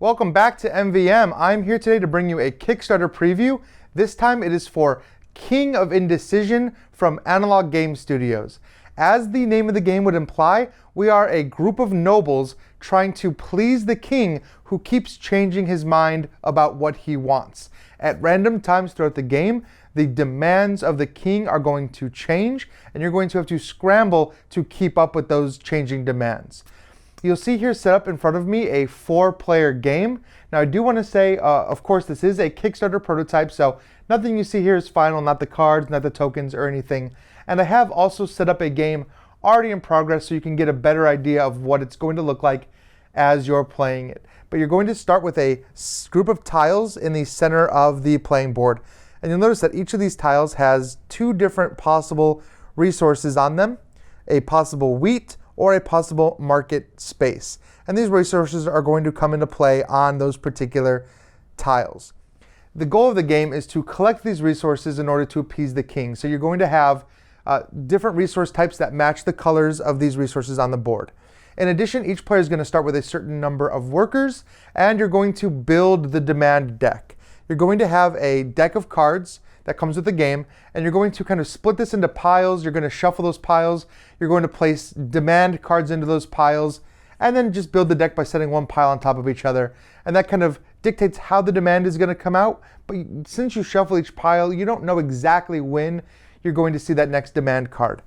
Welcome back to MVM. I'm here today to bring you a Kickstarter preview. This time it is for King of Indecision from Analog Game Studios. As the name of the game would imply, we are a group of nobles trying to please the king who keeps changing his mind about what he wants. At random times throughout the game, the demands of the king are going to change, and you're going to have to scramble to keep up with those changing demands. You'll see here set up in front of me a 4-player game. Now I do want to say, of course, this is a Kickstarter prototype, so nothing you see here is final, not the cards, not the tokens or anything. And I have also set up a game already in progress so you can get a better idea of what it's going to look like as you're playing it. But you're going to start with a group of tiles in the center of the playing board. And you'll notice that each of these tiles has 2 different possible resources on them, a possible wheat or a possible market space. And these resources are going to come into play on those particular tiles. The goal of the game is to collect these resources in order to appease the king. So you're going to have different resource types that match the colors of these resources on the board. In addition, each player is going to start with a certain number of workers, and you're going to build the demand deck. You're going to have a deck of cards that comes with the game, and you're going to kind of split this into piles. You're going to shuffle those piles. You're going to place demand cards into those piles, and then just build the deck by setting one pile on top of each other. And that kind of dictates how the demand is going to come out. But since you shuffle each pile, you don't know exactly when you're going to see that next demand card.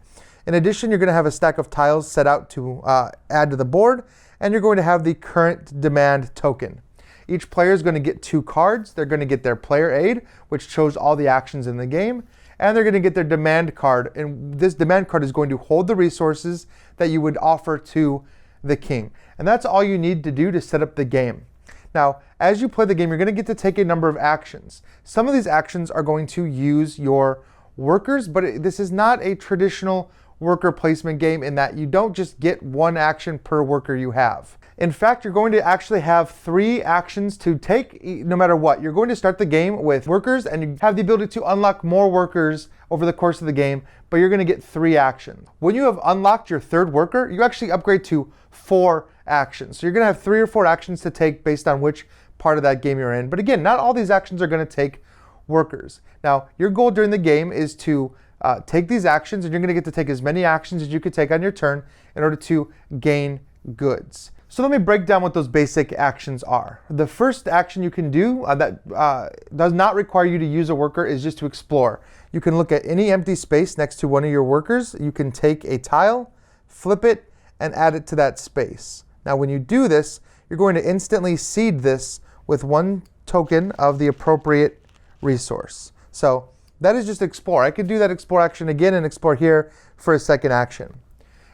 In addition, you're going to have a stack of tiles set out to add to the board, and you're going to have the current demand token. Each player is going to get 2 cards. They're going to get their player aid, which shows all the actions in the game, and they're going to get their demand card. And this demand card is going to hold the resources that you would offer to the king. And that's all you need to do to set up the game. Now, as you play the game, you're going to get to take a number of actions. Some of these actions are going to use your workers, but this is not a traditional worker placement game in that you don't just get 1 action per worker you have. In fact, you're going to actually have 3 actions to take no matter what. You're going to start the game with workers, and you have the ability to unlock more workers over the course of the game, but you're going to get 3 actions. When you have unlocked your 3rd worker, you actually upgrade to 4 actions. So you're going to have 3 or 4 actions to take based on which part of that game you're in. But again, not all these actions are going to take workers. Now, your goal during the game is to take these actions, and you're going to get to take as many actions as you could take on your turn in order to gain goods. So let me break down what those basic actions are. The first action you can do that does not require you to use a worker is just to explore. You can look at any empty space next to one of your workers. You can take a tile, flip it, and add it to that space. Now when you do this, you're going to instantly seed this with 1 token of the appropriate resource. So that is just explore. I could do that explore action again and explore here for a second action.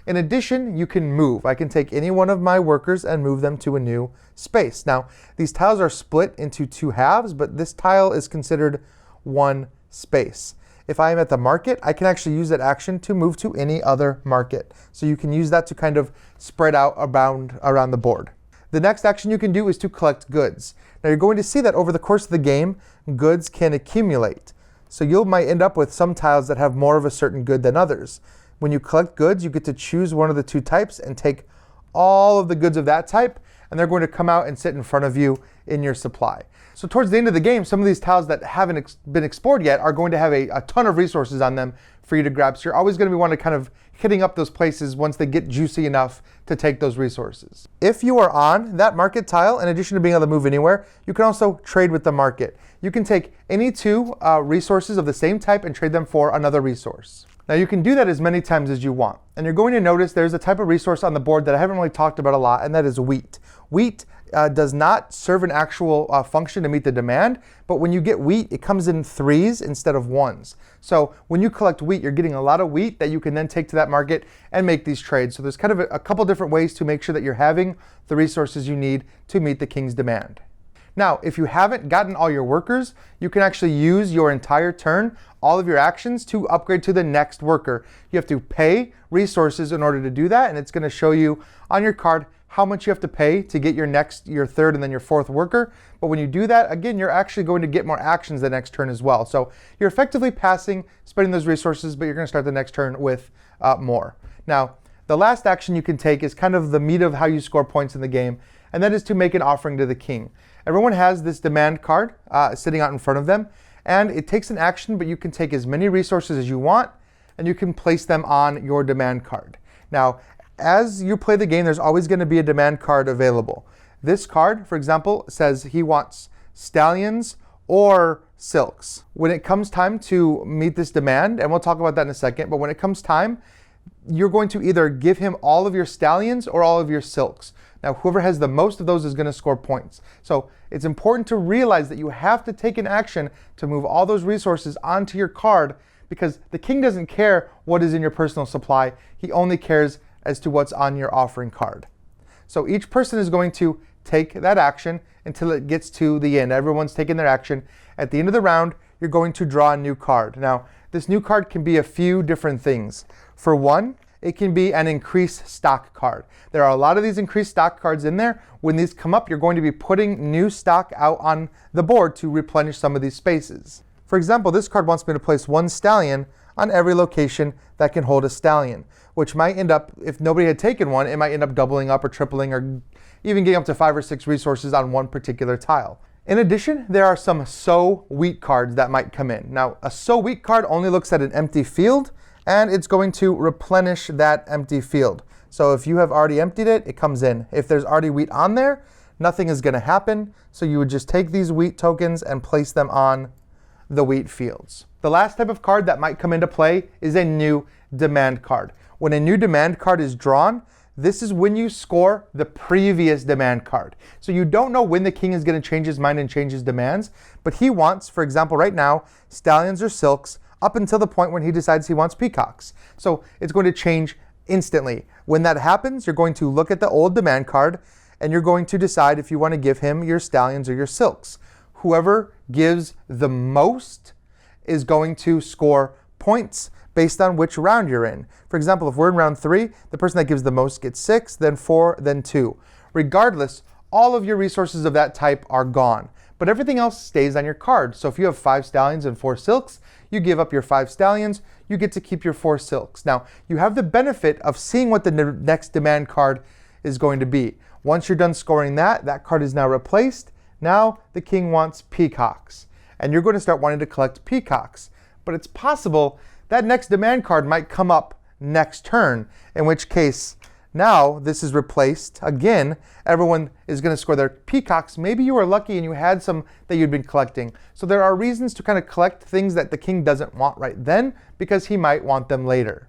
In addition, you can move. I can take any one of my workers and move them to a new space. Now, these tiles are split into 2 halves, but this tile is considered 1 space. If I am at the market, I can actually use that action to move to any other market. So you can use that to kind of spread out around the board. The next action you can do is to collect goods. Now you're going to see that over the course of the game, goods can accumulate. So you might end up with some tiles that have more of a certain good than others. When you collect goods, you get to choose one of the 2 types and take all of the goods of that type, and they're going to come out and sit in front of you in your supply. So towards the end of the game, some of these tiles that haven't been explored yet are going to have a ton of resources on them for you to grab. So you're always going to be wanting to kind of hitting up those places once they get juicy enough to take those resources. If you are on that market tile, in addition to being able to move anywhere, you can also trade with the market. You can take any 2 resources of the same type and trade them for another resource. Now you can do that as many times as you want. And you're going to notice there's a type of resource on the board that I haven't really talked about a lot, and that is wheat. Wheat does not serve an actual function to meet the demand, but when you get wheat, it comes in 3s instead of 1s. So when you collect wheat, you're getting a lot of wheat that you can then take to that market and make these trades. So there's kind of a couple different ways to make sure that you're having the resources you need to meet the king's demand. Now, if you haven't gotten all your workers, you can actually use your entire turn, all of your actions, to upgrade to the next worker. You have to pay resources in order to do that, and it's going to show you on your card how much you have to pay to get your 3rd and then your 4th worker. But when you do that, again, you're actually going to get more actions the next turn as well. So you're effectively spending those resources, but you're going to start the next turn with more. Now, the last action you can take is kind of the meat of how you score points in the game, and that is to make an offering to the king. Everyone has this demand card sitting out in front of them, and it takes an action, but you can take as many resources as you want, and you can place them on your demand card. Now, as you play the game, there's always going to be a demand card available. This card, for example, says he wants stallions or silks. When it comes time to meet this demand, and we'll talk about that in a second, but when it comes time, you're going to either give him all of your stallions or all of your silks. Now, whoever has the most of those is going to score points. So it's important to realize that you have to take an action to move all those resources onto your card, because the king doesn't care what is in your personal supply. He only cares as to what's on your offering card. So each person is going to take that action until it gets to the end. Everyone's taking their action. At the end of the round, you're going to draw a new card. Now, this new card can be a few different things. For one, it can be an increased stock card. There are a lot of these increased stock cards in there. When these come up, you're going to be putting new stock out on the board to replenish some of these spaces. For example, this card wants me to place one stallion on every location that can hold a stallion, which might end up, if nobody had taken one, it might end up doubling up or tripling or even getting up to 5 or 6 resources on one particular tile. In addition, there are some sow wheat cards that might come in. Now, a sow wheat card only looks at an empty field, and it's going to replenish that empty field. So if you have already emptied it, it comes in. If there's already wheat on there, nothing is going to happen. So you would just take these wheat tokens and place them on the wheat fields. The last type of card that might come into play is a new demand card. When a new demand card is drawn, this is when you score the previous demand card. So you don't know when the king is going to change his mind and change his demands, but he wants, for example, right now, stallions or silks up until the point when he decides he wants peacocks. So it's going to change instantly. When that happens, you're going to look at the old demand card and you're going to decide if you want to give him your stallions or your silks. Whoever gives the most is going to score points based on which round you're in. For example, if we're in round 3, the person that gives the most gets 6, then 4, then 2. Regardless, all of your resources of that type are gone, but everything else stays on your card. So if you have 5 stallions and 4 silks, you give up your 5 stallions, you get to keep your 4 silks. Now, you have the benefit of seeing what the next demand card is going to be. Once you're done scoring that, that card is now replaced. Now the king wants peacocks, and you're going to start wanting to collect peacocks. But it's possible that next demand card might come up next turn, in which case now this is replaced. Again, everyone is going to score their peacocks. Maybe you were lucky and you had some that you'd been collecting. So there are reasons to kind of collect things that the king doesn't want right then because he might want them later.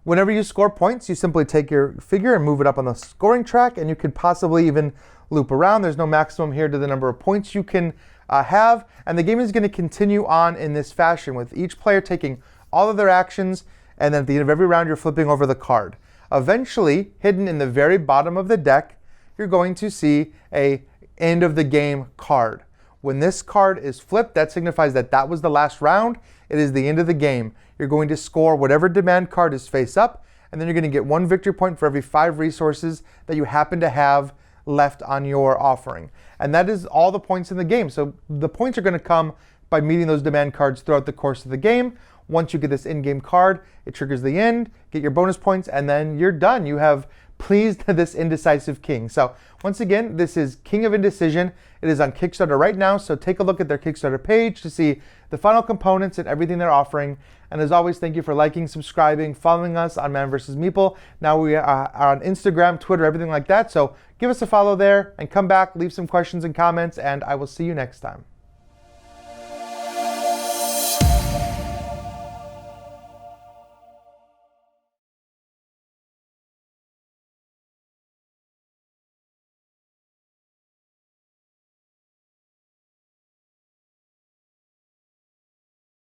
Whenever you score points, you simply take your figure and move it up on the scoring track, and you could possibly even loop around. There's no maximum here to the number of points you can have, and the game is going to continue on in this fashion with each player taking all of their actions, and then at the end of every round you're flipping over the card. Eventually, hidden in the very bottom of the deck, you're going to see a end of the game card. When this card is flipped, that signifies that that was the last round. It is the end of the game. You're going to score whatever demand card is face up, and then you're going to get 1 victory point for every 5 resources that you happen to have left on your offering. And that is all the points in the game. So the points are going to come by meeting those demand cards throughout the course of the game. Once you get this in-game card, it triggers the end, get your bonus points, and then you're done. You have pleased this indecisive king. So once again, this is King of Indecision. It is on Kickstarter right now, so take a look at their Kickstarter page to see the final components and everything they're offering. And as always, thank you for liking, subscribing, following us on Man vs. Meeple. Now we are on Instagram, Twitter, everything like that. So give us a follow there and come back, leave some questions and comments, and I will see you next time.